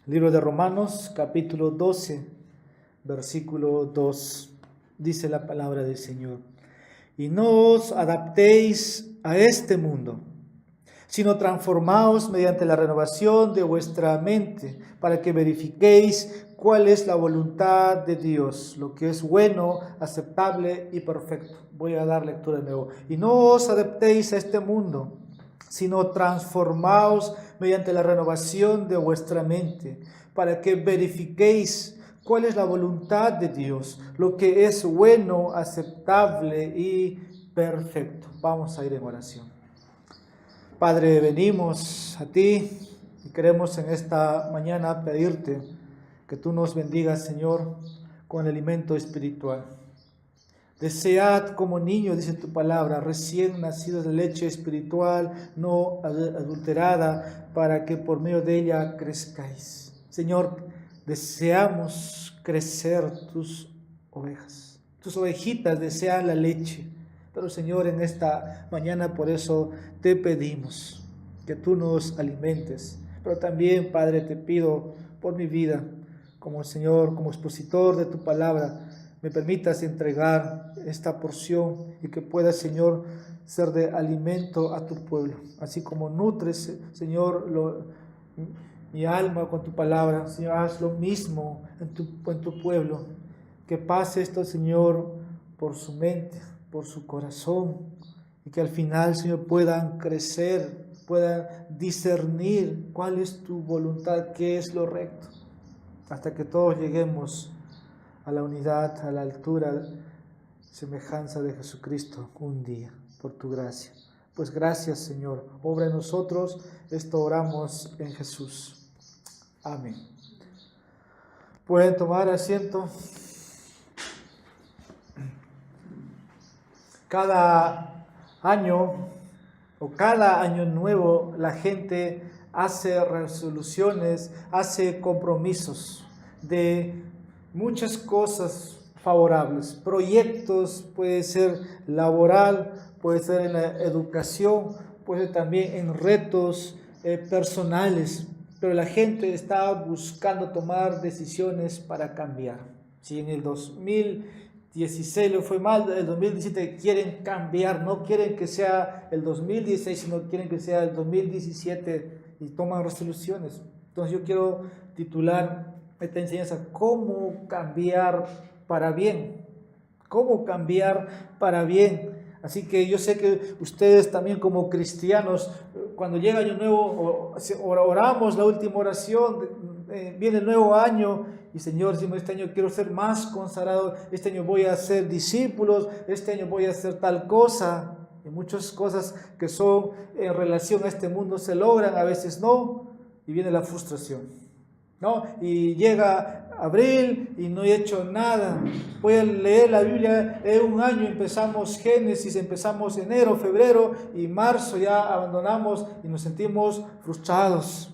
Libro de Romanos, capítulo 12, versículo 2. Dice la palabra del Señor. Y no os adaptéis a este mundo, sino transformaos mediante la renovación de vuestra mente, para que verifiquéis cuál es la voluntad de Dios, lo que es bueno, aceptable y perfecto. Voy a dar lectura de nuevo. Y no os adaptéis a este mundo, sino transformaos mediante la renovación de vuestra mente, para que verifiquéis cuál es la voluntad de Dios, lo que es bueno, aceptable y perfecto. Vamos a ir en oración. Padre, venimos a ti y queremos en esta mañana pedirte que tú nos bendigas, Señor, con el alimento espiritual. Desead como niños, dice tu palabra, recién nacidos de leche espiritual, no adulterada, para que por medio de ella crezcáis. Señor, deseamos crecer tus ovejas. Tus ovejitas desean la leche. Pero Señor, en esta mañana por eso te pedimos que tú nos alimentes. Pero también, Padre, te pido por mi vida, como Señor, como expositor de tu palabra, me permitas entregar esta porción y que pueda, Señor, ser de alimento a tu pueblo. Así como nutres, Señor, mi alma con tu palabra, Señor, haz lo mismo en tu pueblo. Que pase esto, Señor, por su mente, por su corazón, y que al final, Señor, puedan crecer, puedan discernir cuál es tu voluntad, qué es lo recto, hasta que todos lleguemos a la unidad, a la altura, semejanza de Jesucristo un día, por tu gracia. Pues gracias, Señor. Obra en nosotros, esto oramos en Jesús. Amén. Pueden tomar asiento. Cada año o cada año nuevo la gente hace resoluciones, hace compromisos de muchas cosas favorables, proyectos, puede ser laboral, puede ser en la educación, puede ser también en retos personales, pero la gente está buscando tomar decisiones para cambiar. Si en el 2016 le fue mal, el 2017 quieren cambiar, no quieren que sea el 2016, sino quieren que sea el 2017 y toman resoluciones. Entonces yo quiero titular esta enseñanza, ¿cómo cambiar para bien? ¿Cómo cambiar para bien? Así que yo sé que ustedes también como cristianos, cuando llega Año Nuevo, oramos la última oración, viene el nuevo año y Señor, decimos, este año quiero ser más consagrado, este año voy a ser discípulos, este año voy a hacer tal cosa. Y muchas cosas que son en relación a este mundo se logran, a veces no, y viene la frustración, ¿no? Y llega abril y no he hecho nada. Voy a leer la Biblia en un año, empezamos Génesis, empezamos enero, febrero y marzo, ya abandonamos y nos sentimos frustrados.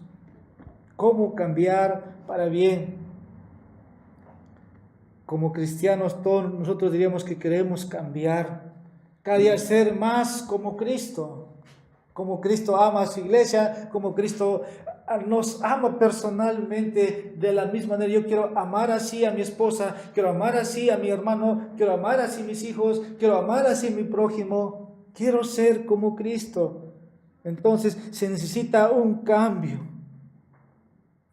¿Cómo cambiar para bien? Como cristianos todos nosotros diríamos que queremos cambiar, cada día ser más como Cristo ama a su iglesia, como Cristo nos ama personalmente de la misma manera. Yo quiero amar así a mi esposa, quiero amar así a mi hermano, quiero amar así a mis hijos, quiero amar así a mi prójimo, quiero ser como Cristo. Entonces se necesita un cambio,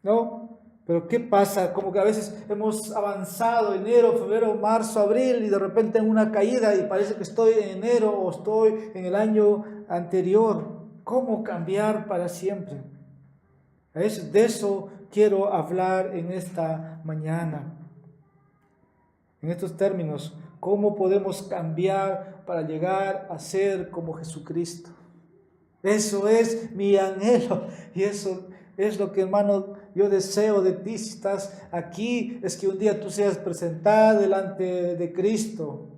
¿no? Pero ¿qué pasa? Como que a veces hemos avanzado enero, febrero, marzo, abril y de repente en una caída y parece que estoy en enero o estoy en el año anterior. ¿Cómo cambiar para siempre? De eso quiero hablar en esta mañana. En estos términos, ¿cómo podemos cambiar para llegar a ser como Jesucristo? Eso es mi anhelo y eso es lo que, hermano, yo deseo de ti. Si estás aquí, es que un día tú seas presentada delante de Cristo,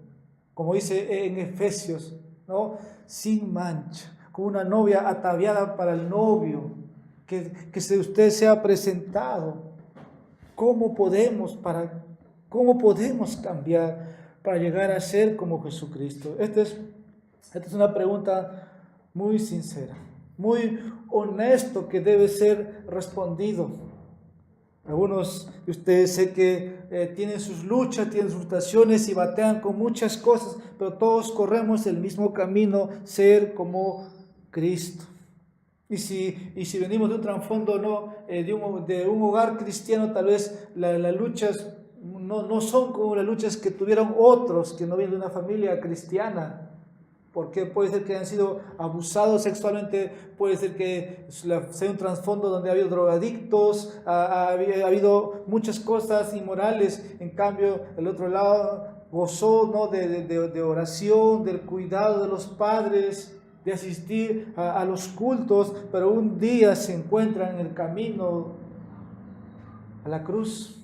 como dice en Efesios, ¿no? Sin mancha, con una novia ataviada para el novio, que usted sea presentado. ¿Cómo podemos cambiar para llegar a ser como Jesucristo? Esta es una pregunta muy sincera, muy honesto que debe ser respondido. Algunos de ustedes sé que tienen sus luchas, tienen sus frustraciones y batean con muchas cosas, pero todos corremos el mismo camino, ser como Cristo. Y si venimos de un trasfondo no, de un hogar cristiano, tal vez las luchas no son como las luchas que tuvieron otros que no vienen de una familia cristiana. Porque puede ser que hayan sido abusados sexualmente, puede ser que sea un trasfondo donde ha habido drogadictos, ha habido muchas cosas inmorales. En cambio, el otro lado gozó, ¿no?, de oración, del cuidado de los padres, de asistir a los cultos, pero un día se encuentran en el camino a la cruz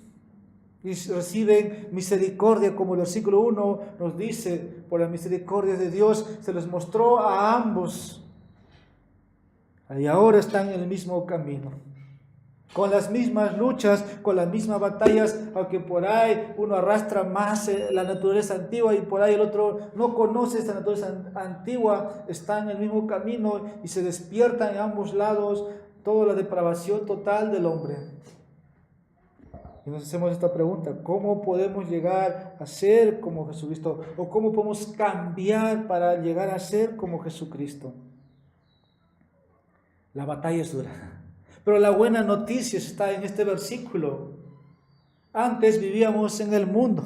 y reciben misericordia, como el versículo 1 nos dice: por la misericordia de Dios se les mostró a ambos, y ahora están en el mismo camino, con las mismas luchas, con las mismas batallas, aunque por ahí uno arrastra más la naturaleza antigua y por ahí el otro no conoce esta naturaleza antigua. Están en el mismo camino y se despiertan en ambos lados toda la depravación total del hombre. Y nos hacemos esta pregunta: ¿cómo podemos llegar a ser como Jesucristo? ¿O cómo podemos cambiar para llegar a ser como Jesucristo? La batalla es dura, pero la buena noticia está en este versículo. Antes vivíamos en el mundo,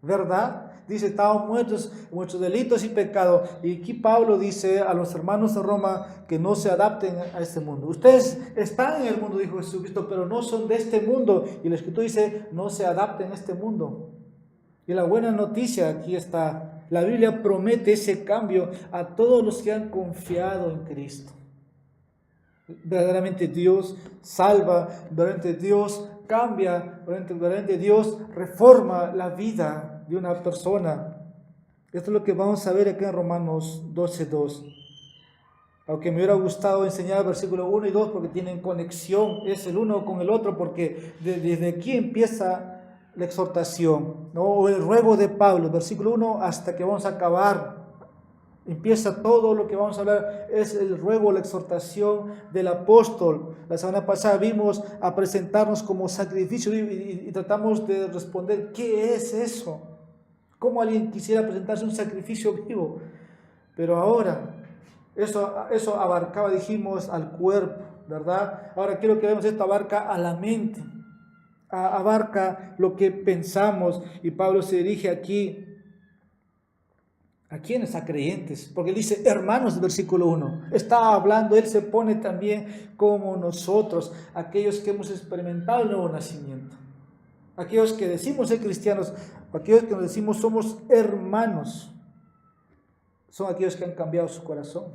¿verdad? Dice, estábamos muertos en nuestros delitos y pecados. Y aquí Pablo dice a los hermanos de Roma que no se adapten a este mundo. Ustedes están en el mundo, dijo Jesucristo, pero no son de este mundo. Y la Escritura dice, no se adapten a este mundo. Y la buena noticia aquí está. La Biblia promete ese cambio a todos los que han confiado en Cristo. Verdaderamente Dios salva, verdaderamente Dios cambia, verdaderamente Dios reforma la vida de una persona. Esto es lo que vamos a ver aquí en Romanos 12:2. Aunque me hubiera gustado enseñar el versículo 1 y 2 porque tienen conexión, es el uno con el otro, porque desde aquí empieza la exhortación, ¿no? O el ruego de Pablo, versículo 1 hasta que vamos a acabar. Empieza todo lo que vamos a hablar, es el ruego, la exhortación del apóstol. La semana pasada vimos a presentarnos como sacrificio y tratamos de responder, ¿qué es eso? ¿Cómo alguien quisiera presentarse un sacrificio vivo? Pero ahora, eso abarcaba, dijimos, al cuerpo, ¿verdad? Ahora quiero que veamos esto, abarca a la mente, abarca lo que pensamos. Y Pablo se dirige aquí ¿a quiénes? A creyentes, porque él dice hermanos, versículo 1. Está hablando, él se pone también como nosotros, aquellos que hemos experimentado el nuevo nacimiento, aquellos que decimos ser cristianos, aquellos que nos decimos somos hermanos, son aquellos que han cambiado su corazón,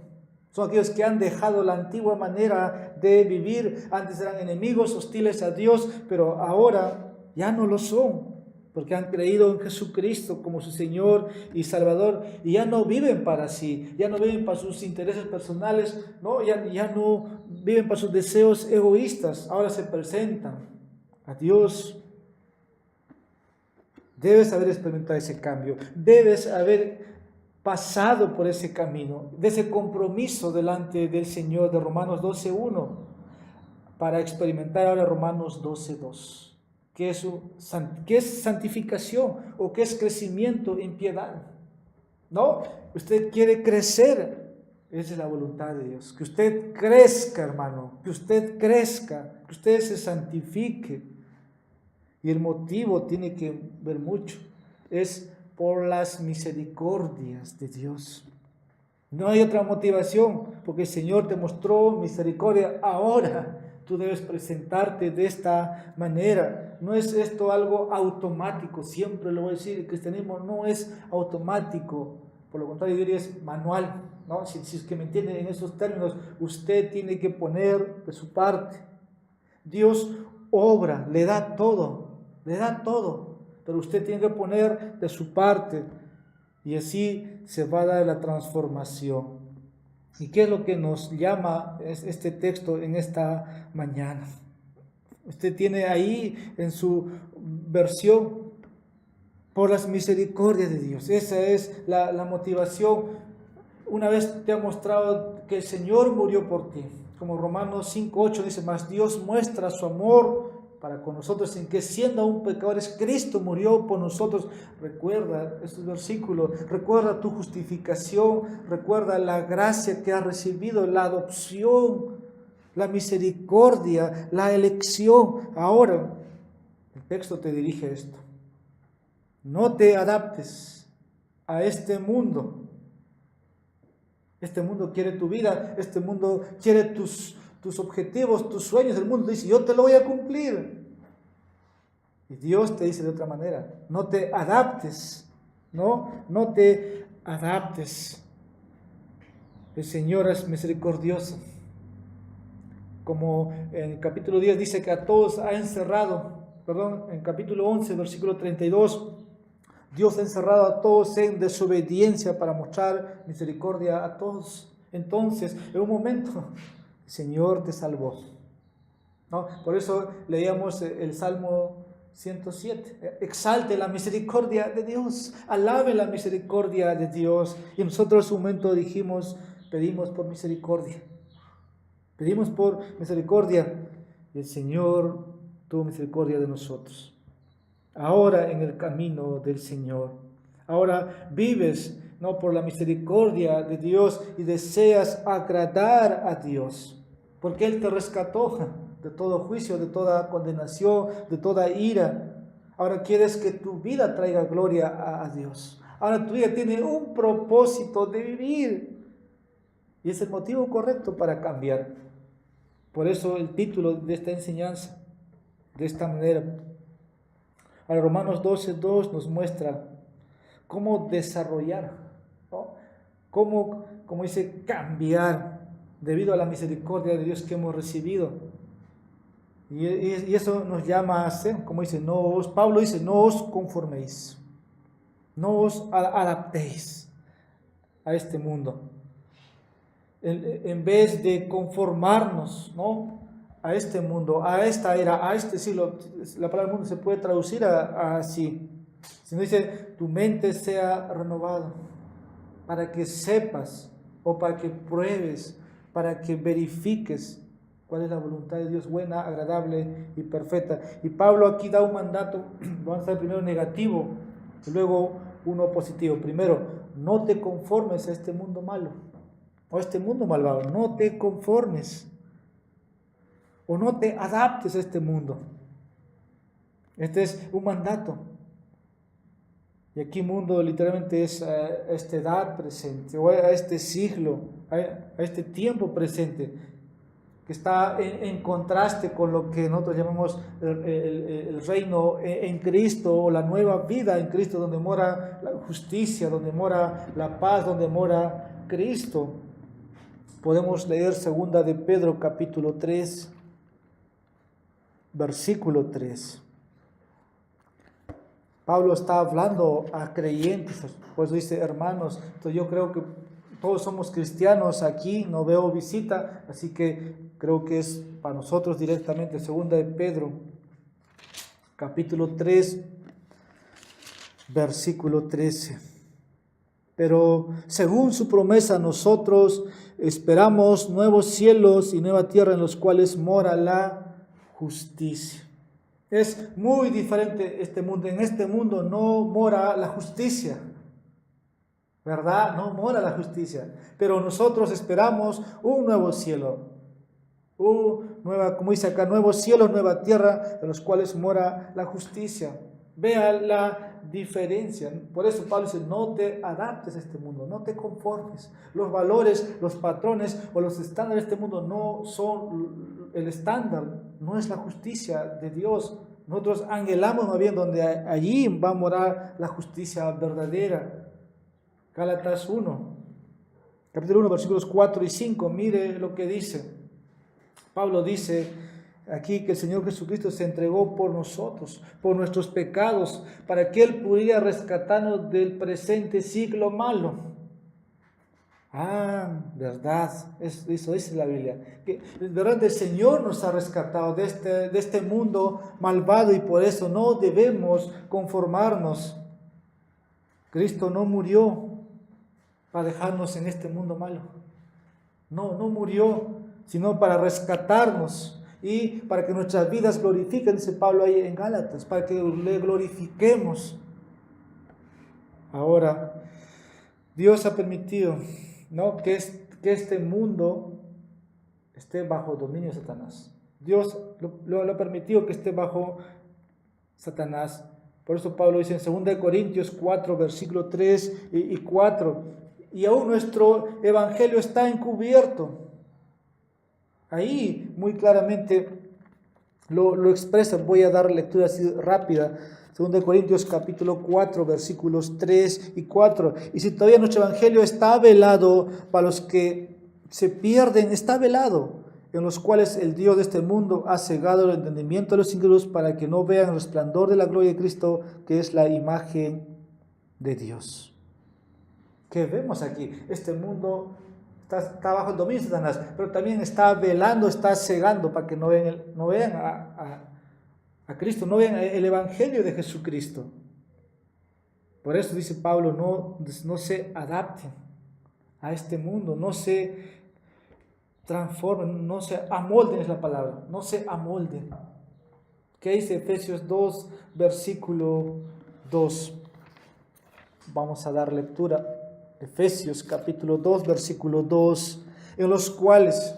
son aquellos que han dejado la antigua manera de vivir. Antes eran enemigos, hostiles a Dios, pero ahora ya no lo son, porque han creído en Jesucristo como su Señor y Salvador, y ya no viven para sí, ya no viven para sus intereses personales, ¿no? Ya no viven para sus deseos egoístas, ahora se presentan a Dios. Debes haber experimentado ese cambio, debes haber pasado por ese camino, de ese compromiso delante del Señor de Romanos 12:1, para experimentar ahora Romanos 12:2. ¿Qué es santificación o qué es crecimiento en piedad? ¿No? Usted quiere crecer, esa es la voluntad de Dios, que usted crezca, hermano, que usted crezca, que usted se santifique. Y el motivo tiene que ver mucho, es por las misericordias de Dios. No hay otra motivación, porque el Señor te mostró misericordia. Ahora tú debes presentarte de esta manera. No es esto algo automático, siempre lo voy a decir, el cristianismo no es automático, por lo contrario yo diría es manual, ¿no? Si es que me entienden en esos términos, usted tiene que poner de su parte. Dios obra, le da todo, pero usted tiene que poner de su parte y así se va a dar la transformación. ¿Y qué es lo que nos llama este texto en esta mañana? Usted tiene ahí en su versión, por las misericordias de Dios. Esa es la motivación. Una vez te ha mostrado que el Señor murió por ti. Como Romanos 5:8 dice, mas Dios muestra su amor para con nosotros, en que siendo aún pecadores, Cristo murió por nosotros. Recuerda estos versículos, recuerda tu justificación, recuerda la gracia que has recibido, la adopción, la misericordia, la elección. Ahora, el texto te dirige a esto. No te adaptes a este mundo. Este mundo quiere tu vida, este mundo quiere tus objetivos, tus sueños. El mundo dice, yo te lo voy a cumplir. Y Dios te dice de otra manera, no te adaptes, no te adaptes. El Señor es misericordioso. Como en el capítulo 10 dice que a todos ha encerrado, en capítulo 11, versículo 32, Dios ha encerrado a todos en desobediencia para mostrar misericordia a todos. Entonces, en un momento, el Señor te salvó, ¿no? Por eso leíamos el Salmo 107. Exalte la misericordia de Dios, alabe la misericordia de Dios. Y nosotros en un momento dijimos, pedimos por misericordia. Pedimos por misericordia. Y el Señor tuvo misericordia de nosotros. Ahora en el camino del Señor. Ahora vives, ¿no?, por la misericordia de Dios y deseas agradar a Dios, porque Él te rescató de todo juicio, de toda condenación, de toda ira. Ahora quieres que tu vida traiga gloria a Dios. Ahora tu vida tiene un propósito de vivir y es el motivo correcto para cambiar. Por eso el título de esta enseñanza, de esta manera. Ahora Romanos 12:2 nos muestra cómo desarrollar, ¿no? Cómo dice, cambiar debido a la misericordia de Dios que hemos recibido. Y eso nos llama a hacer, como dice, Pablo dice, no os conforméis, no os adaptéis a este mundo. En vez de conformarnos, ¿no?, a este mundo, a esta era, a este siglo, la palabra mundo se puede traducir así. Si no dice, tu mente sea renovada, para que sepas, o para que pruebes, para que verifiques cuál es la voluntad de Dios, buena, agradable y perfecta. Y Pablo aquí da un mandato, vamos a ver primero negativo, y luego uno positivo. Primero, no te conformes a este mundo malo, o a este mundo malvado, no te conformes. O no te adaptes a este mundo. Este es un mandato. Y aquí mundo literalmente es a esta edad presente, o a este siglo, a este tiempo presente, que está en contraste con lo que nosotros llamamos el reino en Cristo, o la nueva vida en Cristo, donde mora la justicia, donde mora la paz, donde mora Cristo. Podemos leer 2 de Pedro capítulo 3, versículo 3. Pablo está hablando a creyentes, pues dice, hermanos, entonces yo creo que todos somos cristianos aquí, no veo visita, así que creo que es para nosotros directamente. 2 de Pedro, capítulo 3, versículo 13. Pero según su promesa, nosotros esperamos nuevos cielos y nueva tierra en los cuales mora la justicia. Es muy diferente este mundo. En este mundo no mora la justicia, ¿verdad? No mora la justicia. Pero nosotros esperamos un nuevo cielo, como dice acá, nuevos cielos, nueva tierra, en los cuales mora la justicia. Vea la diferencia. Por eso Pablo dice, no te adaptes a este mundo, no te conformes. Los valores, los patrones o los estándares de este mundo no son el estándar, no es la justicia de Dios. Nosotros anhelamos más bien donde allí va a morar la justicia verdadera. Gálatas 1, capítulo 1, versículos 4 y 5. Mire lo que dice. Pablo dice aquí que el Señor Jesucristo se entregó por nosotros, por nuestros pecados, para que Él pudiera rescatarnos del presente siglo malo. Verdad, eso dice la Biblia, que verdad el Señor nos ha rescatado de este mundo malvado, y por eso no debemos conformarnos. Cristo no murió para dejarnos en este mundo malo, no murió, sino para rescatarnos y para que nuestras vidas glorifiquen, dice Pablo ahí en Gálatas, para que le glorifiquemos. Ahora, Dios ha permitido, ¿no?, que este mundo esté bajo dominio de Satanás. Dios lo ha permitido que esté bajo Satanás. Por eso Pablo dice en 2 Corintios 4, versículo 3 y 4, y aún nuestro evangelio está encubierto. Ahí muy claramente lo expresa. Voy a dar lectura así rápida. 2 Corintios capítulo 4, versículos 3 y 4. Y si todavía nuestro evangelio está velado para los que se pierden, está velado, en los cuales el Dios de este mundo ha cegado el entendimiento de los incrédulos para que no vean el resplandor de la gloria de Cristo, que es la imagen de Dios. ¿Qué vemos aquí? Este mundo está bajo el dominio de Satanás, pero también está velando, está cegando para que no vean a Cristo, no vean el evangelio de Jesucristo. Por eso dice Pablo, no se adapten a este mundo, no se transformen, no se amolden, es la palabra, no se amolden. ¿Qué dice Efesios 2, versículo 2? Vamos a dar lectura. Efesios capítulo 2, versículo 2, en los cuales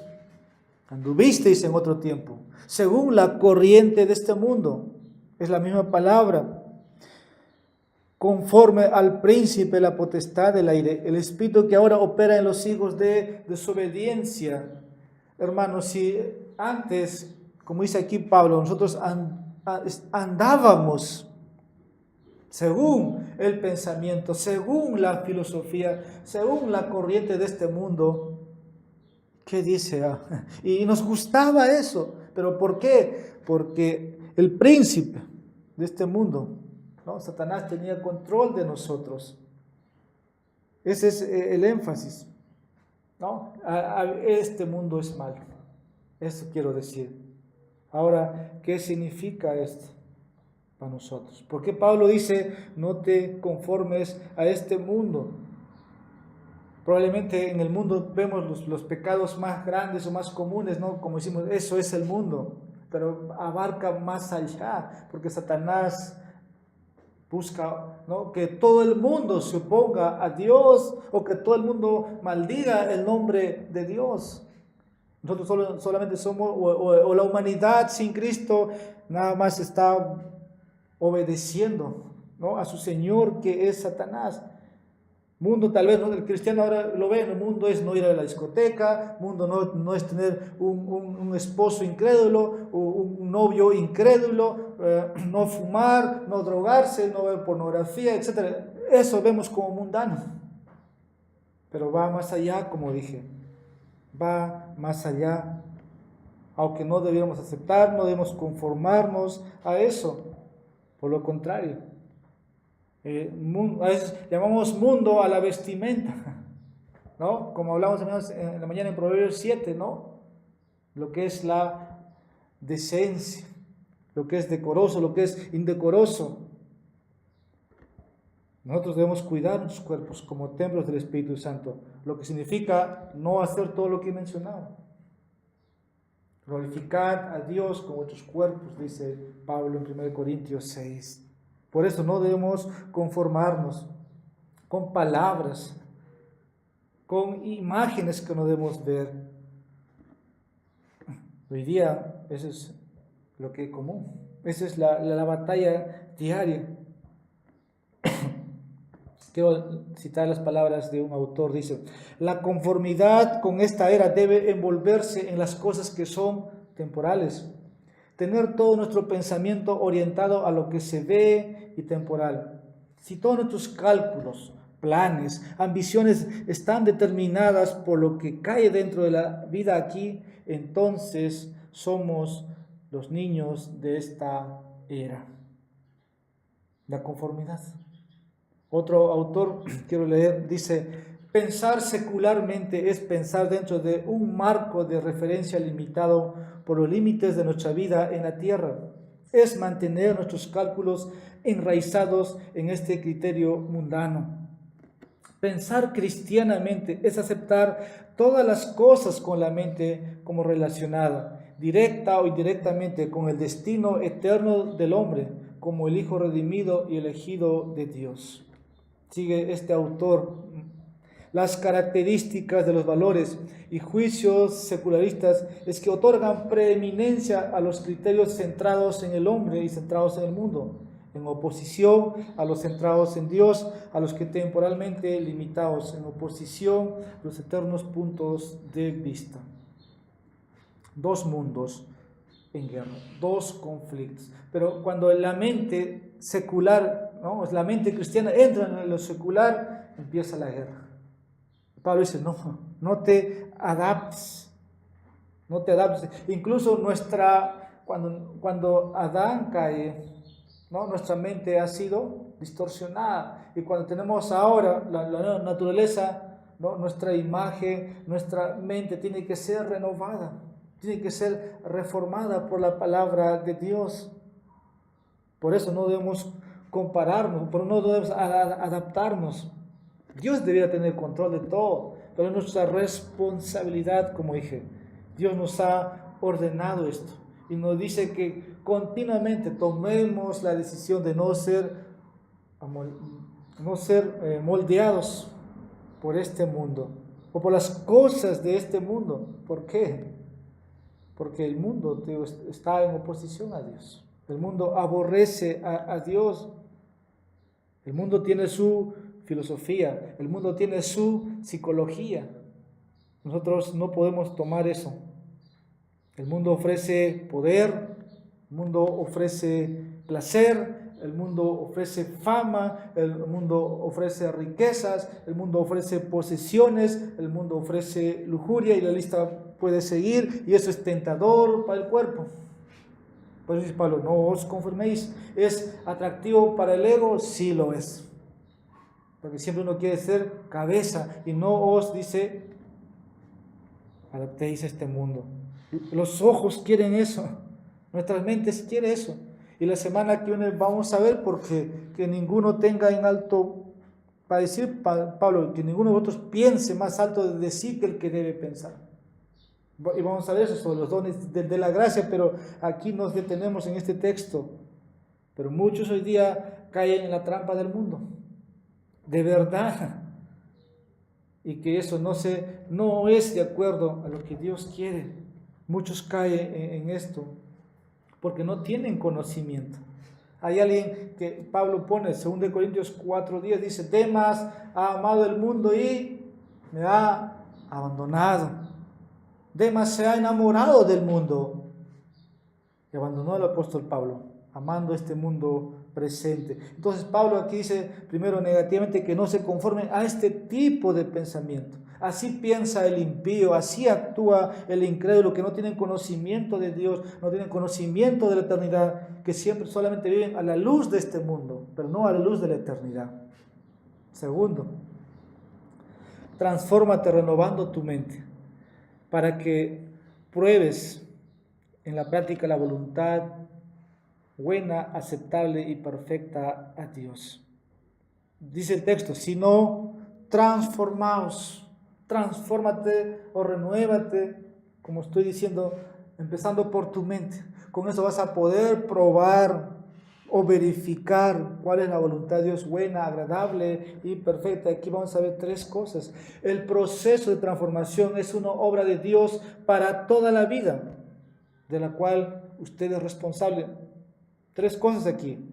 anduvisteis en otro tiempo, según la corriente de este mundo, es la misma palabra, conforme al príncipe de la potestad del aire, el espíritu que ahora opera en los hijos de desobediencia. Hermanos, si antes, como dice aquí Pablo, nosotros andábamos según el pensamiento, según la filosofía, según la corriente de este mundo, ¿qué dice? Y nos gustaba eso. ¿Pero por qué? Porque el príncipe de este mundo, ¿no?, Satanás, tenía control de nosotros. Ese es el énfasis, ¿no? Este mundo es malo. Eso quiero decir. Ahora, ¿qué significa esto para nosotros? ¿Por qué Pablo dice no te conformes a este mundo? Probablemente en el mundo vemos los pecados más grandes o más comunes, ¿no? Como decimos, eso es el mundo, pero abarca más allá, porque Satanás busca, ¿no?, que todo el mundo se oponga a Dios o que todo el mundo maldiga el nombre de Dios. Nosotros solamente somos, o la humanidad sin Cristo nada más está obedeciendo, ¿no?, a su Señor, que es Satanás. Mundo, tal vez, ¿no?, el cristiano ahora lo ve, el mundo es no ir a la discoteca, mundo no es tener un esposo incrédulo, un novio incrédulo, no fumar, no drogarse, no ver pornografía, etc. Eso vemos como mundano, pero va más allá, como dije, va más allá, aunque no debemos aceptar, no debemos conformarnos a eso, por lo contrario. A veces llamamos mundo a la vestimenta, ¿no? Como hablamos en la mañana en Proverbios 7, ¿no? Lo que es la decencia, lo que es decoroso, lo que es indecoroso. Nosotros debemos cuidar nuestros cuerpos como templos del Espíritu Santo, lo que significa no hacer todo lo que he mencionado. Glorificad a Dios con vuestros cuerpos, dice Pablo en 1 Corintios 6. Por eso no debemos conformarnos con palabras, con imágenes que no debemos ver. Hoy día eso es lo que es común. Esa es la batalla diaria. Quiero citar las palabras de un autor. Dice: la conformidad con esta era debe envolverse en las cosas que son temporales. Tener todo nuestro pensamiento orientado a lo que se ve y temporal. Si todos nuestros cálculos, planes, ambiciones están determinadas por lo que cae dentro de la vida aquí, entonces somos los niños de esta era. La conformidad. Otro autor, quiero leer, dice: pensar secularmente es pensar dentro de un marco de referencia limitado por los límites de nuestra vida en la tierra. Es mantener nuestros cálculos enraizados en este criterio mundano. Pensar cristianamente es aceptar todas las cosas con la mente como relacionada. directa o indirectamente con el destino eterno del hombre, como el Hijo redimido y elegido de Dios. Sigue este autor. Las características de los valores y juicios secularistas es que otorgan preeminencia a los criterios centrados en el hombre y centrados en el mundo, en oposición a los centrados en Dios, a los que temporalmente limitados, en oposición a los eternos puntos de vista. Dos mundos en guerra, dos conflictos. Pero cuando la mente secular, ¿no?, la mente cristiana entra en lo secular, empieza la guerra. Pablo dice, no te adaptes, no te adaptes. Incluso cuando Adán cae, ¿no?, nuestra mente ha sido distorsionada. Y cuando tenemos ahora la nueva naturaleza, ¿no?, nuestra imagen, nuestra mente tiene que ser renovada, tiene que ser reformada por la palabra de Dios. Por eso no debemos compararnos, por eso no debemos adaptarnos. Dios debería tener control de todo, pero es nuestra responsabilidad, como dije. Dios nos ha ordenado esto y nos dice que continuamente tomemos la decisión de no ser moldeados por este mundo o por las cosas de este mundo. ¿Por qué? Porque el mundo está en oposición a Dios. El mundo aborrece a Dios. El mundo tiene su filosofía, el mundo tiene su psicología. Nosotros no podemos tomar eso. El mundo ofrece poder, el mundo ofrece placer, el mundo ofrece fama, el mundo ofrece riquezas, el mundo ofrece posesiones, el mundo ofrece lujuria, y la lista puede seguir, y eso es tentador para el cuerpo. Por eso dice Pablo, no os conforméis. ¿Es atractivo para el ego? Sí lo es. Porque siempre uno quiere ser cabeza, y no os, dice, adaptéis a este mundo. Los ojos quieren eso, nuestras mentes quieren eso. Y la semana que viene vamos a ver, porque que ninguno tenga en alto, para decir Pablo, que ninguno de vosotros piense más alto de sí que el que debe pensar. Y vamos a ver eso sobre los dones de la gracia, pero aquí nos detenemos en este texto. Pero muchos hoy día caen en la trampa del mundo, de verdad, y que eso no es de acuerdo a lo que Dios quiere. Muchos caen en esto porque no tienen conocimiento. Hay alguien que Pablo pone, 2 Corintios 4:10, dice, Demas ha amado el mundo y me ha abandonado. Demas se ha enamorado del mundo y abandonó al apóstol Pablo, amando este mundo presente. Entonces Pablo aquí dice, primero negativamente, que no se conformen a este tipo de pensamiento. Así piensa el impío, así actúa el incrédulo, que no tienen conocimiento de Dios, no tienen conocimiento de la eternidad, que siempre solamente viven a la luz de este mundo, pero no a la luz de la eternidad. Segundo, transfórmate renovando tu mente para que pruebes en la práctica la voluntad buena, aceptable y perfecta a Dios. Dice el texto, si no, transformaos. Transfórmate o renuévate, como estoy diciendo, empezando por tu mente. Con eso vas a poder probar o verificar cuál es la voluntad de Dios, buena, agradable y perfecta. Aquí vamos a ver tres cosas. El proceso de transformación es una obra de Dios para toda la vida, de la cual usted es responsable. Tres cosas aquí.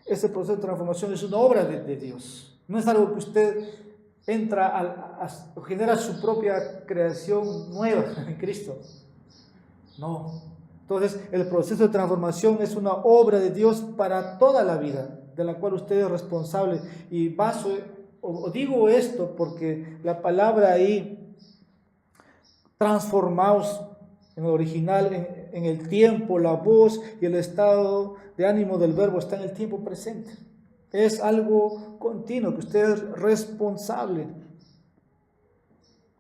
Este proceso de transformación es una obra de Dios. No es algo que usted entra genera su propia creación nueva en Cristo. No. Entonces, el proceso de transformación es una obra de Dios para toda la vida, de la cual usted es responsable. Y digo esto porque la palabra ahí, transformaos, en el original, en el tiempo, la voz y el estado de ánimo del verbo está en el tiempo presente. Es algo continuo, que usted es responsable.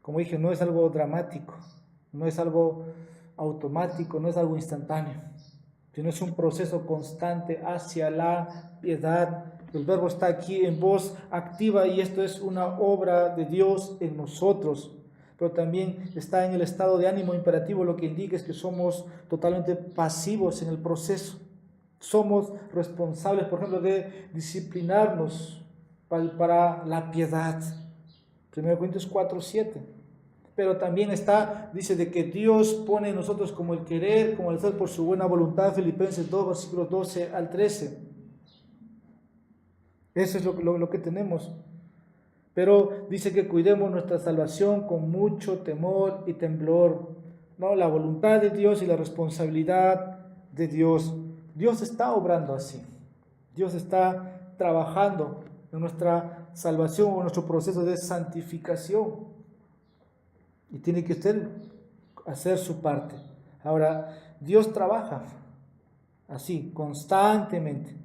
Como dije, no es algo dramático, no es algo automático, no es algo instantáneo, sino es un proceso constante hacia la piedad. El verbo está aquí en voz activa y esto es una obra de Dios en nosotros. pero también está en el estado de ánimo imperativo, lo que indica es que somos totalmente pasivos en el proceso. Somos responsables, por ejemplo, de disciplinarnos para la piedad. 1 Corintios 4:7. Pero también está, dice, de que Dios pone en nosotros como el querer, como el hacer por su buena voluntad, Filipenses 2, versículos 12 al 13. Eso es lo que tenemos. Pero dice que cuidemos nuestra salvación con mucho temor y temblor, ¿no? La voluntad de Dios y la responsabilidad de Dios. Dios está obrando así. Dios está trabajando en nuestra salvación o en nuestro proceso de santificación. Y tiene que usted hacer su parte. Ahora, Dios trabaja así, constantemente.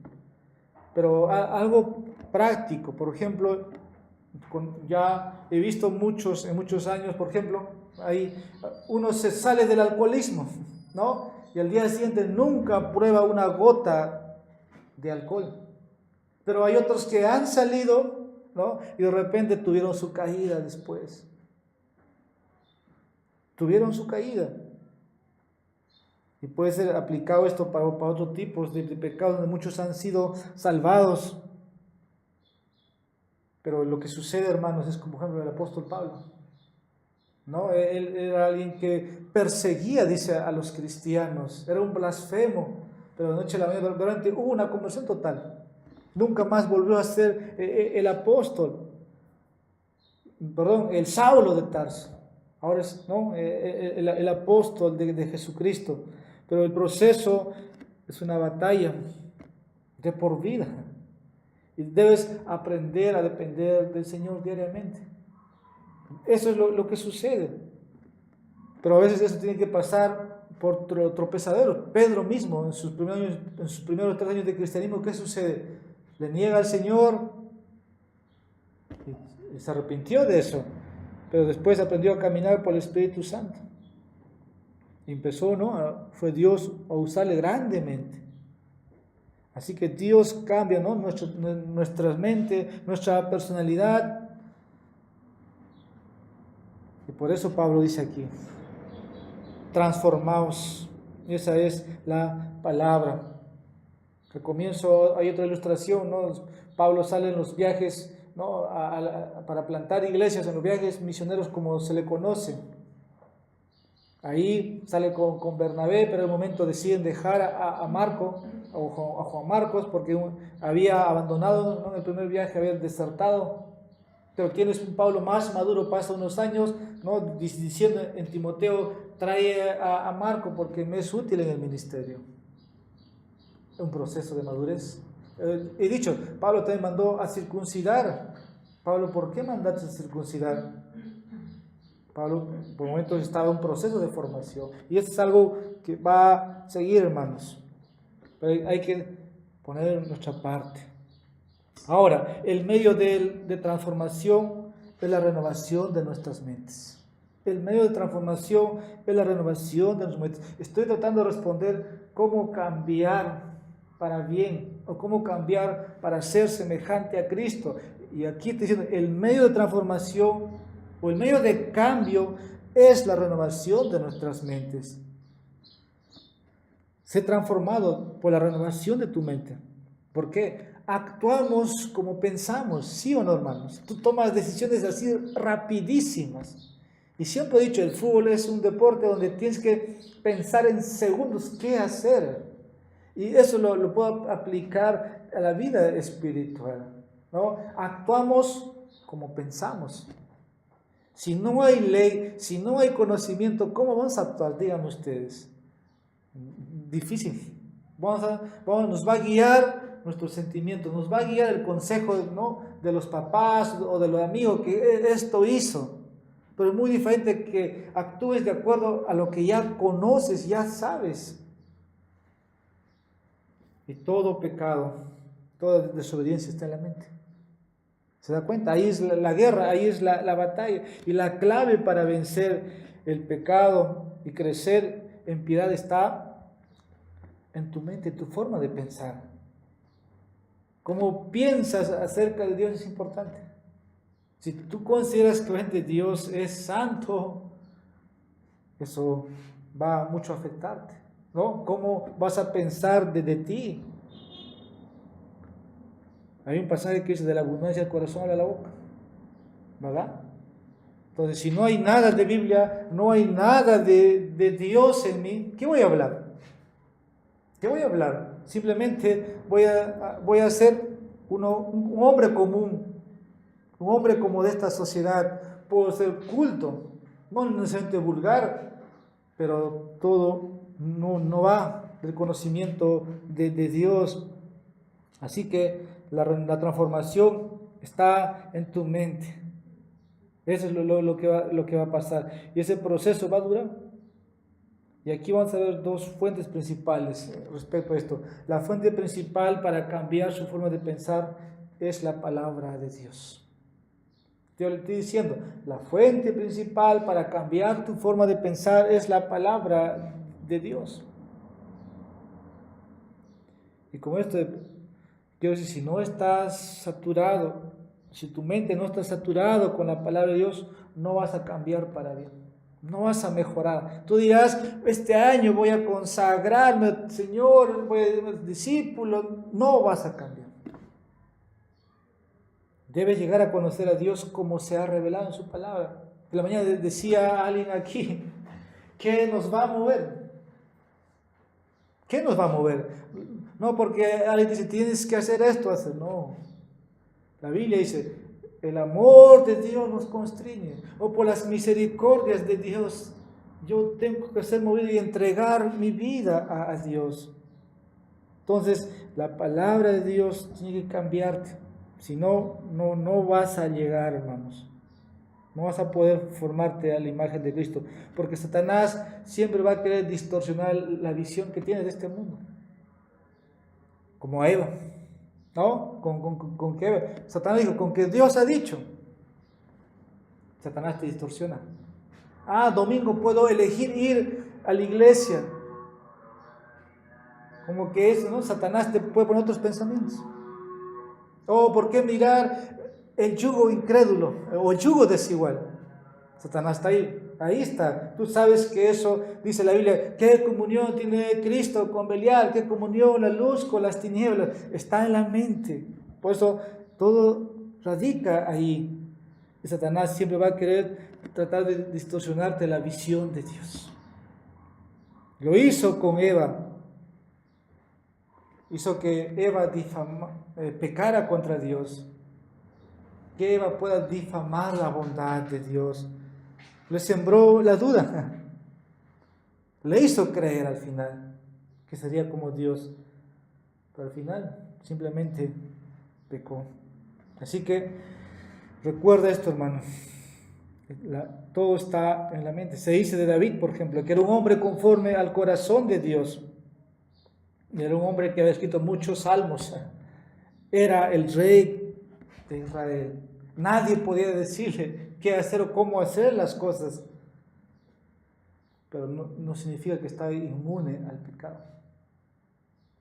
Pero algo práctico, por ejemplo, ya he visto en muchos años, por ejemplo, ahí uno se sale del alcoholismo, ¿no? Y al día siguiente nunca prueba una gota de alcohol. Pero hay otros que han salido, ¿no? Y de repente tuvieron su caída después. Tuvieron su caída. Y puede ser aplicado esto para otros tipos de pecados donde muchos han sido salvados. Pero lo que sucede, hermanos, es como por ejemplo el apóstol Pablo, ¿no? Él era alguien que perseguía, dice, a los cristianos. Era un blasfemo. Pero de noche a la mañana realmente hubo una conversión total. Nunca más volvió a ser el apóstol. Perdón, el Saulo de Tarso. Ahora es, ¿no? el apóstol de Jesucristo. Pero el proceso es una batalla de por vida. Y debes aprender a depender del Señor diariamente. Eso es lo que sucede. Pero a veces eso tiene que pasar por tropezaderos. Pedro mismo, en sus primeros 3 años de cristianismo, ¿qué sucede? Le niega al Señor y se arrepintió de eso. Pero después aprendió a caminar por el Espíritu Santo. Y empezó, ¿no? Fue Dios a usarle grandemente. Así que Dios cambia, ¿no? Nuestra mente, nuestra personalidad. Y por eso Pablo dice aquí, transformaos. Esa es la palabra. Al comienzo hay otra ilustración, ¿no? Pablo sale en los viajes, ¿no? Para plantar iglesias, en los viajes misioneros como se le conoce. Ahí sale con Bernabé, pero en el momento deciden dejar a Marco, a Juan Marcos, porque había abandonado, ¿no? En el primer viaje, había desertado. Pero quien es un Pablo más maduro, pasa unos años, ¿no? Diciendo en Timoteo, trae a Marco porque me es útil en el ministerio. Un proceso de madurez. He dicho, Pablo también mandó a circuncidar. Pablo, ¿por qué mandaste a circuncidar? Pablo por momentos estaba en un proceso de formación. Y esto es algo que va a seguir, hermanos. Pero hay que poner nuestra parte. Ahora, el medio de transformación es la renovación de nuestras mentes. El medio de transformación es la renovación de nuestras mentes. Estoy tratando de responder cómo cambiar para bien o cómo cambiar para ser semejante a Cristo. Y aquí estoy diciendo, el medio de transformación o el medio de cambio es la renovación de nuestras mentes. Sé transformado por la renovación de tu mente. ¿Por qué? Actuamos como pensamos, ¿sí o no, hermanos? Tú tomas decisiones así rapidísimas. Y siempre he dicho, el fútbol es un deporte donde tienes que pensar en segundos qué hacer. Y eso lo puedo aplicar a la vida espiritual, ¿no? Actuamos como pensamos. Si no hay ley, si no hay conocimiento, ¿cómo vamos a actuar? Díganme ustedes. Difícil. Nos va a guiar nuestros sentimientos, nos va a guiar el consejo, ¿no? De los papás o de los amigos que esto hizo. Pero es muy diferente que actúes de acuerdo a lo que ya conoces, ya sabes. Y todo pecado, toda desobediencia está en la mente. ¿Se da cuenta? Ahí es la guerra, ahí es la batalla. Y la clave para vencer el pecado y crecer en piedad está en tu mente, en tu forma de pensar. Cómo piensas acerca de Dios es importante. Si tú consideras que Dios es santo, eso va mucho a afectarte, ¿no? ¿Cómo vas a pensar de ti? Hay un pasaje que dice: de la abundancia del corazón habla la boca, ¿verdad? Entonces, si no hay nada de Biblia, no hay nada de Dios en mí, ¿qué voy a hablar? ¿Qué voy a hablar? Simplemente voy a ser un hombre común, un hombre como de esta sociedad. Puedo ser culto, no necesariamente vulgar, pero todo no va del conocimiento de Dios. Así que la transformación está en tu mente. Eso es lo que va a pasar. Y ese proceso va a durar. Y aquí vamos a ver dos fuentes principales respecto a esto. La fuente principal para cambiar su forma de pensar es la palabra de Dios. Yo le estoy diciendo, la fuente principal para cambiar tu forma de pensar es la palabra de Dios. Y con esto, quiero decir, si no estás saturado, si tu mente no está saturado con la palabra de Dios, no vas a cambiar para bien. No vas a mejorar. Tú dirás: este año voy a consagrarme, Señor, voy a ser discípulo. No vas a cambiar. Debes llegar a conocer a Dios como se ha revelado en su palabra. En la mañana decía alguien aquí: ¿qué nos va a mover? ¿Qué nos va a mover? No porque alguien dice: tienes que hacer esto, hacer. No. La Biblia dice: el amor de Dios nos constriñe, o por las misericordias de Dios, yo tengo que ser movido y entregar mi vida a Dios. Entonces, la palabra de Dios tiene que cambiarte. Si no, no vas a llegar, hermanos. No vas a poder formarte a la imagen de Cristo, porque Satanás siempre va a querer distorsionar la visión que tienes de este mundo. Como a Eva, ¿no? Con que Satanás dijo: con que Dios ha dicho. Satanás te distorsiona. Domingo puedo elegir ir a la iglesia. Como que eso, ¿no? Satanás te puede poner otros pensamientos. ¿Por qué mirar el yugo incrédulo o el yugo desigual? Satanás está ahí. Ahí está. Tú sabes que eso, dice la Biblia, ¿qué comunión tiene Cristo con Belial? ¿Qué comunión la luz con las tinieblas? Está en la mente. Por eso todo radica ahí. Y Satanás siempre va a querer tratar de distorsionarte la visión de Dios. Lo hizo con Eva. Hizo que Eva pecara contra Dios. Que Eva pueda difamar la bondad de Dios. Le sembró la duda. Le hizo creer al final que sería como Dios. Pero al final simplemente pecó. Así que recuerda esto, hermano. Todo está en la mente. Se dice de David, por ejemplo, que era un hombre conforme al corazón de Dios. Y era un hombre que había escrito muchos salmos. Era el rey de Israel. Nadie podía decirle qué hacer o cómo hacer las cosas. Pero no significa que está inmune al pecado.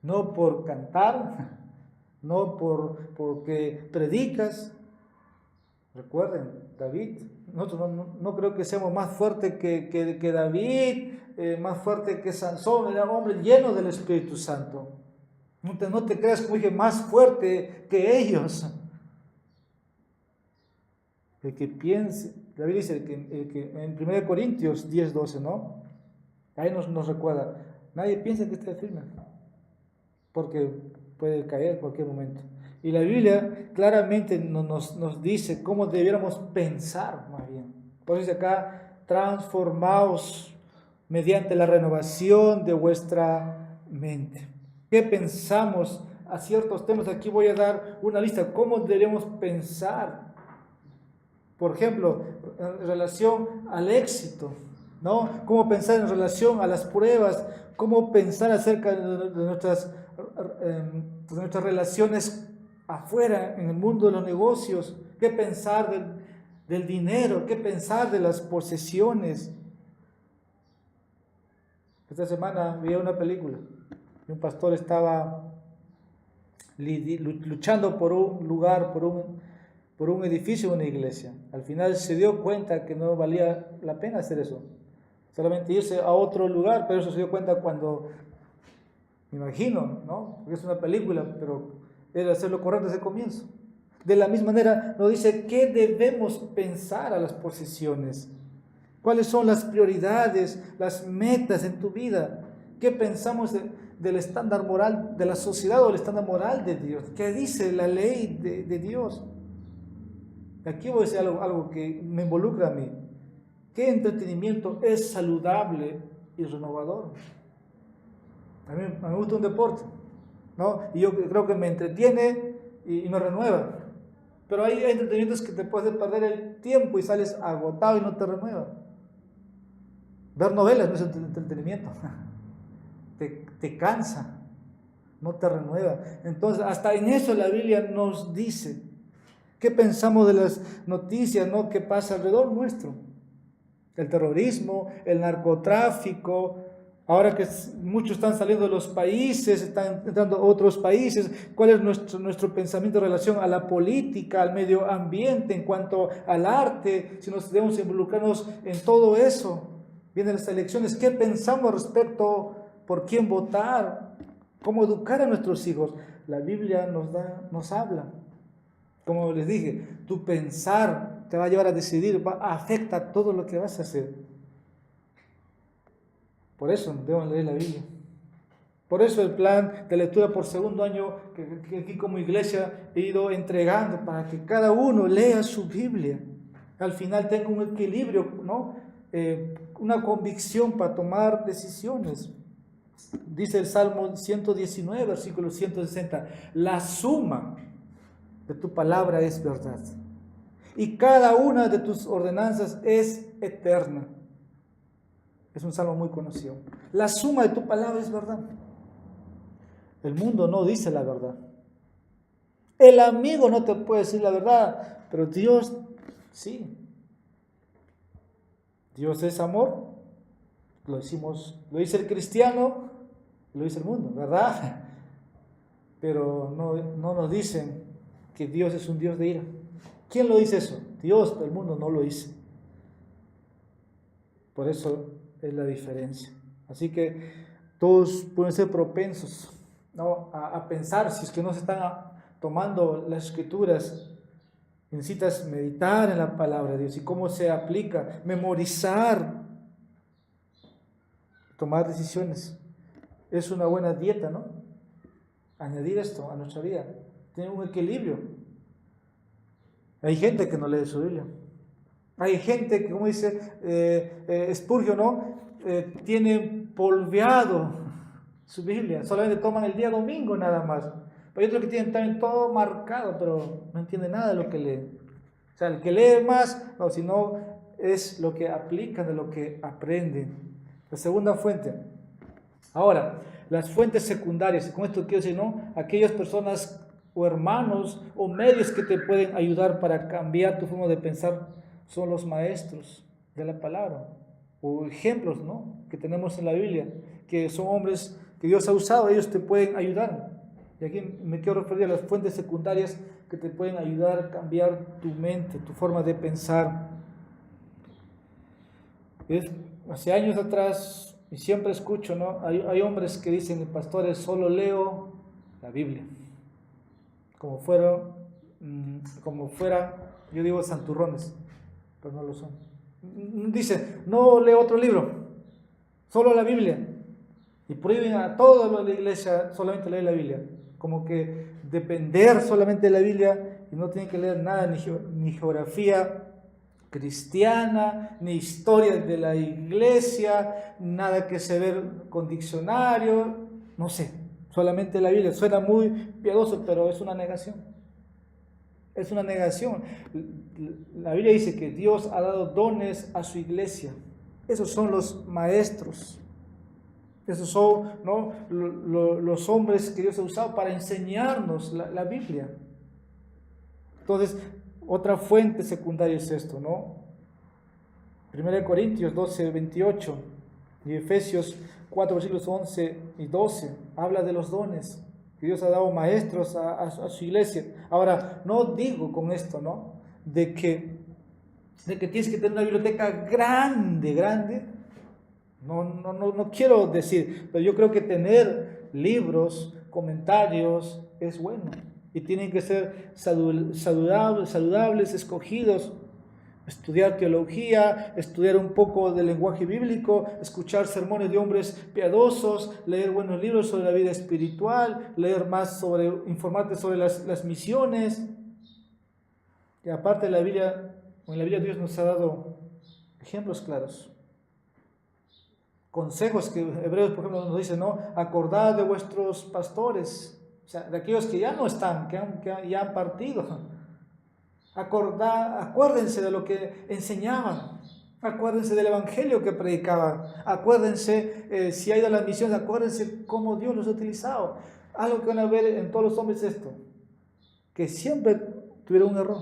No por cantar, no porque predicas. Recuerden, David, nosotros no creo que seamos más fuertes que David, más fuerte que Sansón. Era un hombre lleno del Espíritu Santo. No te creas, como dije, más fuerte que ellos. El que piense, la Biblia dice que en 1 Corintios 10:12, ¿no? Ahí nos recuerda: nadie piensa que esté firme, porque puede caer en cualquier momento. Y la Biblia claramente nos dice cómo debiéramos pensar, más bien. Por eso dice acá: transformaos mediante la renovación de vuestra mente. ¿Qué pensamos a ciertos temas? Aquí voy a dar una lista. ¿Cómo deberíamos pensar? Por ejemplo, en relación al éxito, ¿no? ¿Cómo pensar en relación a las pruebas? ¿Cómo pensar acerca de nuestras relaciones afuera, en el mundo de los negocios? ¿Qué pensar del dinero? ¿Qué pensar de las posesiones? Esta semana vi una película y un pastor estaba luchando por un lugar, por un edificio o una iglesia. Al final se dio cuenta que no valía la pena hacer eso. Solamente irse a otro lugar, pero eso se dio cuenta cuando, me imagino, ¿no? Porque es una película, pero era hacer lo correcto desde el comienzo. De la misma manera nos dice qué debemos pensar a las posesiones. ¿Cuáles son las prioridades, las metas en tu vida? ¿Qué pensamos del estándar moral de la sociedad o el estándar moral de Dios? ¿Qué dice la ley de Dios? Aquí voy a decir algo que me involucra a mí. ¿Qué entretenimiento es saludable y renovador? A mí me gusta un deporte, ¿no? Y yo creo que me entretiene y me renueva. Pero hay entretenimientos que te puedes perder el tiempo y sales agotado y no te renueva. Ver novelas no es entretenimiento. Te cansa, no te renueva. Entonces, hasta en eso la Biblia nos dice. ¿Qué pensamos de las noticias, ¿no?, que pasa alrededor nuestro? El terrorismo, el narcotráfico, ahora que muchos están saliendo de los países, están entrando a otros países. ¿Cuál es nuestro pensamiento en relación a la política, al medio ambiente, en cuanto al arte? Si nos debemos involucrarnos en todo eso. Vienen las elecciones, ¿qué pensamos respecto por quién votar? ¿Cómo educar a nuestros hijos? La Biblia nos habla. Como les dije, tu pensar te va a llevar a decidir, afecta todo lo que vas a hacer. Por eso debemos leer la Biblia. Por eso el plan de lectura por segundo año que aquí como iglesia he ido entregando para que cada uno lea su Biblia. Al final tenga un equilibrio, ¿no? Una convicción para tomar decisiones. Dice el Salmo 119, versículo 160, la suma de tu palabra es verdad, y cada una de tus ordenanzas es eterna. Es un salmo muy conocido. La suma de tu palabra es verdad. El mundo no dice la verdad. El amigo no te puede decir la verdad, pero Dios sí. Dios es amor. Lo dice el cristiano, lo dice el mundo, ¿verdad? Pero no nos dicen que Dios es un Dios de ira. ¿Quién lo dice eso? Dios, pero el mundo no lo dice. Por eso es la diferencia. Así que todos pueden ser propensos, ¿no?, a pensar, si es que no se están tomando las escrituras, necesitas meditar en la palabra de Dios y cómo se aplica, memorizar, tomar decisiones. Es una buena dieta, ¿no? Añadir esto a nuestra vida, tener un equilibrio. Hay gente que no lee su Biblia. Hay gente que, como dice Spurgeon, ¿no?, tiene polveado su Biblia. Solamente toman el día domingo nada más. Pero hay otros que tienen también todo marcado, pero no entiende nada de lo que lee. O sea, el que lee más, no, sino es lo que aplican, de lo que aprenden. La segunda fuente. Ahora, las fuentes secundarias. Con esto quiero decir, ¿no?, aquellas personas o hermanos o medios que te pueden ayudar para cambiar tu forma de pensar son los maestros de la palabra o ejemplos, ¿no?, que tenemos en la Biblia, que son hombres que Dios ha usado. Ellos te pueden ayudar. Y aquí me quiero referir a las fuentes secundarias que te pueden ayudar a cambiar tu mente, tu forma de pensar. Hace años atrás, y siempre escucho, ¿no?, hay hombres que dicen, pastores, solo leo la Biblia. Como fuera, yo digo santurrones, pero no lo son. Dice, no leo otro libro, solo la Biblia. Y prohíben a toda la iglesia solamente leer la Biblia. Como que depender solamente de la Biblia y no tienen que leer nada, ni geografía cristiana, ni historia de la iglesia, nada que se ver con diccionario, no sé. Solamente la Biblia. Suena muy piadoso, pero es una negación. Es una negación. La Biblia dice que Dios ha dado dones a su iglesia. Esos son los maestros. Esos son, ¿no?, los hombres que Dios ha usado para enseñarnos la Biblia. Entonces, otra fuente secundaria es esto, ¿no? 1 Corintios 12, 28 y Efesios 4, versículos 11 y 12, habla de los dones. que Dios ha dado maestros a su iglesia. Ahora, no digo con esto, ¿no?, de que tienes que tener una biblioteca grande. No quiero decir, pero yo creo que tener libros, comentarios es bueno. Y tienen que ser saludables, escogidos. Estudiar teología, estudiar un poco del lenguaje bíblico, escuchar sermones de hombres piadosos, leer buenos libros sobre la vida espiritual, leer más informarte sobre las misiones. Y aparte en la Biblia Dios nos ha dado ejemplos claros. Consejos que Hebreos, por ejemplo, nos dice, ¿no? Acordad de vuestros pastores, o sea, de aquellos que ya no están, que ya han partido. Acuérdense de lo que enseñaban, acuérdense del evangelio que predicaban, acuérdense si ha ido a las misiones, acuérdense cómo Dios los ha utilizado. Algo que van a ver en todos los hombres es esto, que siempre tuvieron un error,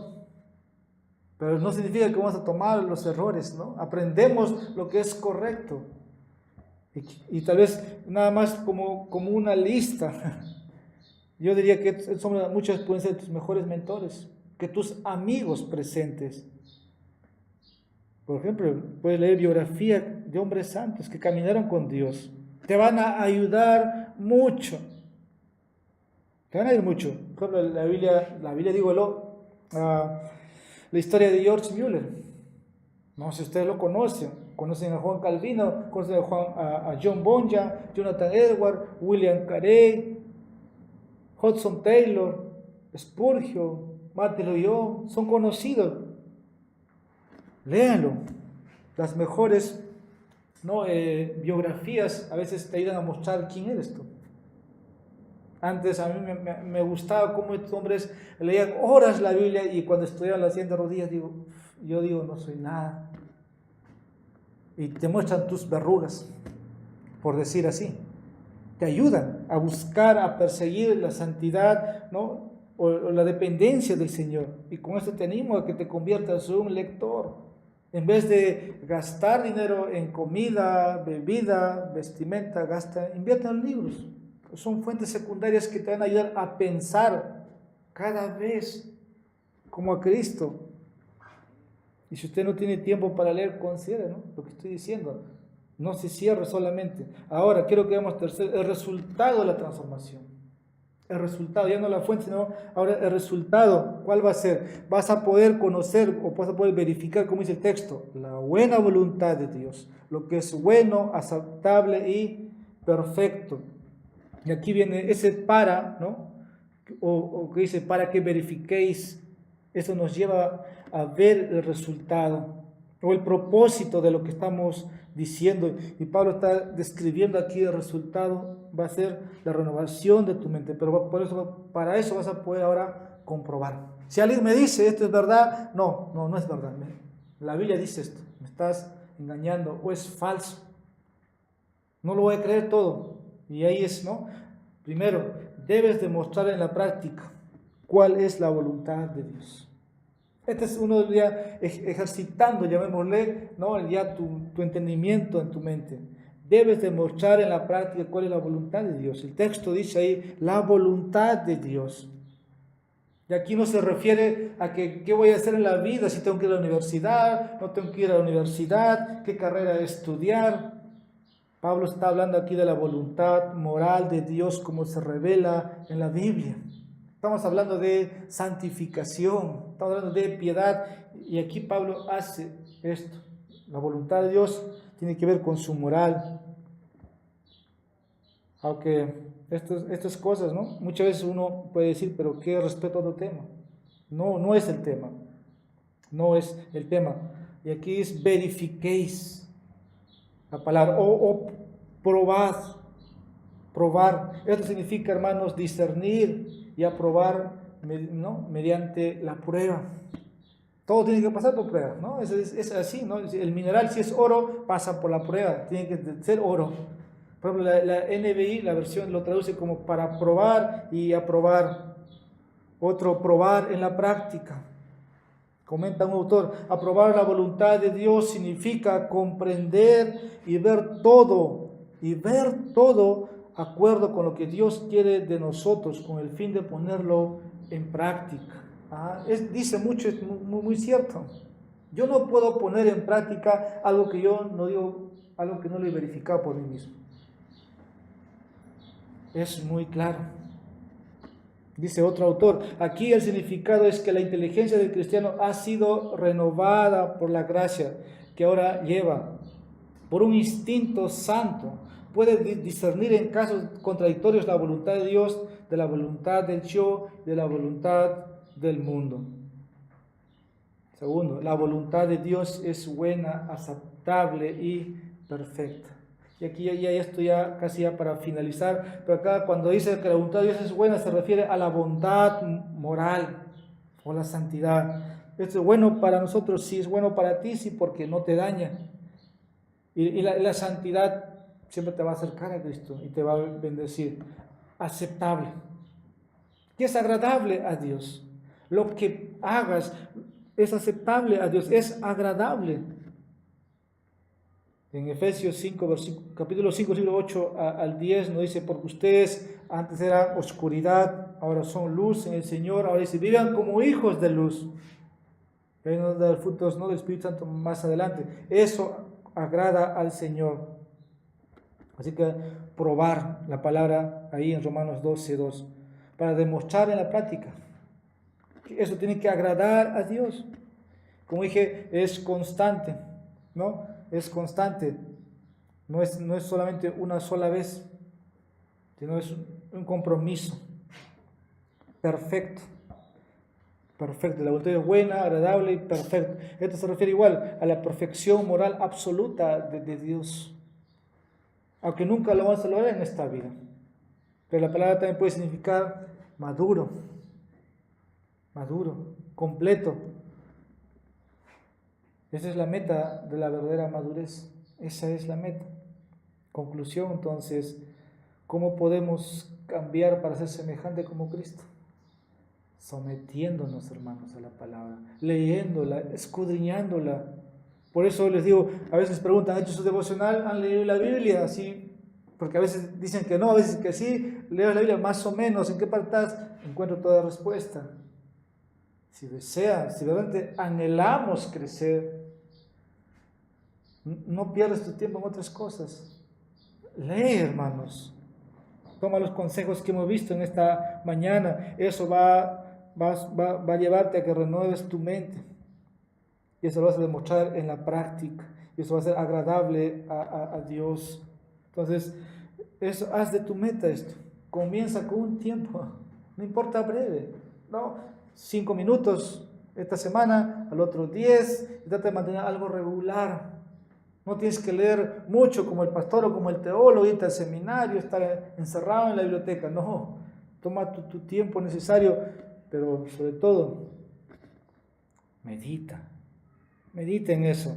pero no significa que vamos a tomar los errores, ¿no? Aprendemos lo que es correcto y tal vez nada más como una lista. Yo diría que muchos pueden ser tus mejores mentores, que tus amigos presentes. Por ejemplo, puedes leer biografía de hombres santos que caminaron con Dios. Te van a ayudar mucho. Te van a ayudar mucho. Por ejemplo, la Biblia la historia de George Mueller. No sé si ustedes lo conocen. Conocen a Juan Calvino, conocen a John Bunyan, Jonathan Edwards, William Carey, Hudson Taylor, Spurgeon, Martin Lloyd, son conocidos. Léanlo. Las mejores, ¿no?, biografías a veces te ayudan a mostrar quién eres tú. Antes a mí me gustaba cómo estos hombres leían horas la Biblia y cuando estudiaban la siguiente rodillas, yo digo, no soy nada. Y te muestran tus verrugas, por decir así. Te ayudan a buscar, a perseguir la santidad, ¿no?, o la dependencia del Señor. Y con esto te animo a que te conviertas en un lector. En vez de gastar dinero en comida, bebida, vestimenta, invierte en libros. Son fuentes secundarias que te van a ayudar a pensar cada vez como a Cristo. Y si usted no tiene tiempo para leer, considere, ¿no?, lo que estoy diciendo. No se cierre solamente. Ahora quiero que veamos el resultado de la transformación. El resultado, ya no la fuente, sino ahora el resultado. ¿Cuál va a ser? Vas a poder conocer o vas a poder verificar, como dice el texto, la buena voluntad de Dios, lo que es bueno, aceptable y perfecto. Y aquí viene ese para, ¿no?, o que dice para que verifiquéis. Eso nos lleva a ver el resultado o el propósito de lo que estamos diciendo. Y Pablo está describiendo aquí el resultado. Va a ser la renovación de tu mente. Pero para eso vas a poder ahora comprobar. Si alguien me dice esto es verdad, no es verdad. La Biblia dice esto. Me estás engañando o es falso. No lo voy a creer todo. Y ahí es, ¿no? Primero, debes demostrar en la práctica cuál es la voluntad de Dios. Este es uno de ya ejercitando, llamémosle, ¿no?, ya tu entendimiento en tu mente. Debes demostrar en la práctica cuál es la voluntad de Dios. El texto dice ahí, la voluntad de Dios. Y aquí no se refiere a qué voy a hacer en la vida, si tengo que ir a la universidad, no tengo que ir a la universidad, qué carrera estudiar. Pablo está hablando aquí de la voluntad moral de Dios como se revela en la Biblia. Estamos hablando de santificación, estamos hablando de piedad, y aquí Pablo hace esto. La voluntad de Dios tiene que ver con su moral. Aunque estas cosas, ¿no?, muchas veces uno puede decir, pero ¿qué respecto a otro tema? No es el tema. No es el tema. Y aquí es verifiquéis la palabra, o probad. Probar. Esto significa, hermanos, discernir y aprobar, ¿no?, mediante la prueba. Todo tiene que pasar por prueba, ¿no? Es así, ¿no? El mineral, si es oro, pasa por la prueba, tiene que ser oro. Por ejemplo, la NBI, la versión, lo traduce como para probar y aprobar. Otro, probar en la práctica. Comenta un autor, aprobar la voluntad de Dios significa comprender y ver todo acuerdo con lo que Dios quiere de nosotros, con el fin de ponerlo en práctica. Dice mucho, es muy cierto. Yo no puedo poner en práctica algo que yo no digo, algo que no lo he verificado por mí mismo. Es muy claro. Dice otro autor, aquí el significado es que la inteligencia del cristiano ha sido renovada por la gracia que ahora lleva, por un instinto santo. Puede discernir en casos contradictorios la voluntad de Dios, de la voluntad del yo, de la voluntad del mundo. Segundo, la voluntad de Dios es buena, aceptable y perfecta. Y aquí ya esto casi para finalizar, pero acá cuando dice que la voluntad de Dios es buena, se refiere a la bondad moral o la santidad. Esto es bueno para nosotros, sí, es bueno para ti, sí, porque no te daña. Y la santidad siempre te va a acercar a Cristo y te va a bendecir. Aceptable, que es agradable a Dios. Lo que hagas es aceptable a Dios, es agradable. En Efesios 5, capítulo 5, versículo 8 al 10 nos dice, porque ustedes antes eran oscuridad, ahora son luz en el Señor, ahora dice, vivan como hijos de luz. Y ahí nos da frutos, ¿no?, del Espíritu Santo más adelante. Eso agrada al Señor. Así que probar la palabra ahí en Romanos 12:2 para demostrar en la práctica. Eso tiene que agradar a Dios. Como dije, es constante, ¿no? Es constante. No es solamente una sola vez, sino es un compromiso perfecto. Perfecto. La voluntad es buena, agradable y perfecta. Esto se refiere igual a la perfección moral absoluta de Dios. Aunque nunca lo vamos a lograr en esta vida. Pero la palabra también puede significar maduro, completo. Esa es la meta de la verdadera madurez. Esa es la meta. Conclusión, entonces, ¿cómo podemos cambiar para ser semejante como Cristo? Sometiéndonos, hermanos, a la palabra, leyéndola, escudriñándola. Por eso les digo, a veces preguntan, ¿han hecho su devocional? ¿Han leído la Biblia? Así, porque a veces dicen que no, a veces que sí. Leo la Biblia más o menos. ¿En qué parte estás? Encuentro toda respuesta. Si deseas, si realmente anhelamos crecer, no pierdas tu tiempo en otras cosas. Lee, hermanos. Toma los consejos que hemos visto en esta mañana. Eso va a llevarte a que renueves tu mente. Y eso lo vas a demostrar en la práctica. Y eso va a ser agradable a Dios. Entonces, haz de tu meta esto. Comienza con un tiempo. No importa breve. No, 5 minutos esta semana, al otro 10. Y trata de mantener algo regular. No tienes que leer mucho como el pastor o como el teólogo, irte al seminario, estar encerrado en la biblioteca. No, toma tu tiempo necesario, pero sobre todo, medita en eso.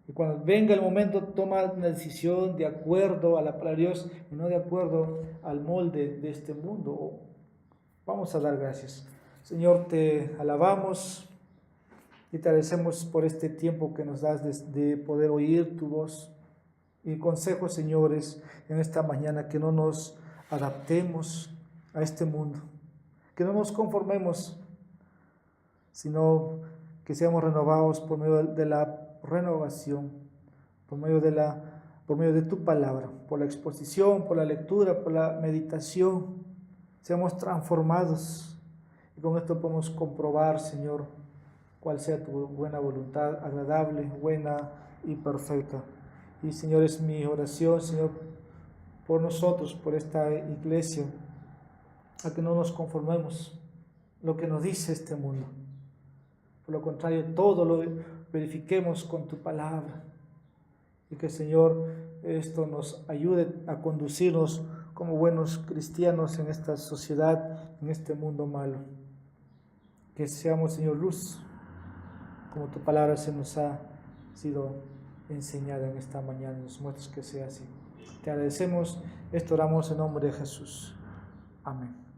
Y cuando venga el momento, toma una decisión de acuerdo a la palabra de Dios y no de acuerdo al molde de este mundo. Vamos a dar gracias. Señor, te alabamos y te agradecemos por este tiempo que nos das de poder oír tu voz. Y consejos, señores, en esta mañana, que no nos adaptemos a este mundo, que no nos conformemos, sino que seamos renovados por medio de la renovación, por medio de tu palabra, por la exposición, por la lectura, por la meditación, seamos transformados. Y con esto podemos comprobar, Señor, cuál sea tu buena voluntad, agradable, buena y perfecta. Y, Señor, es mi oración, Señor, por nosotros, por esta iglesia, a que no nos conformemos lo que nos dice este mundo. Por lo contrario, todo lo verifiquemos con tu palabra. Y que, Señor, esto nos ayude a conducirnos como buenos cristianos en esta sociedad, en este mundo malo. Que seamos, Señor, luz, como tu palabra se nos ha sido enseñada en esta mañana. Nos muestres que sea así. Te agradecemos, esto oramos en nombre de Jesús. Amén.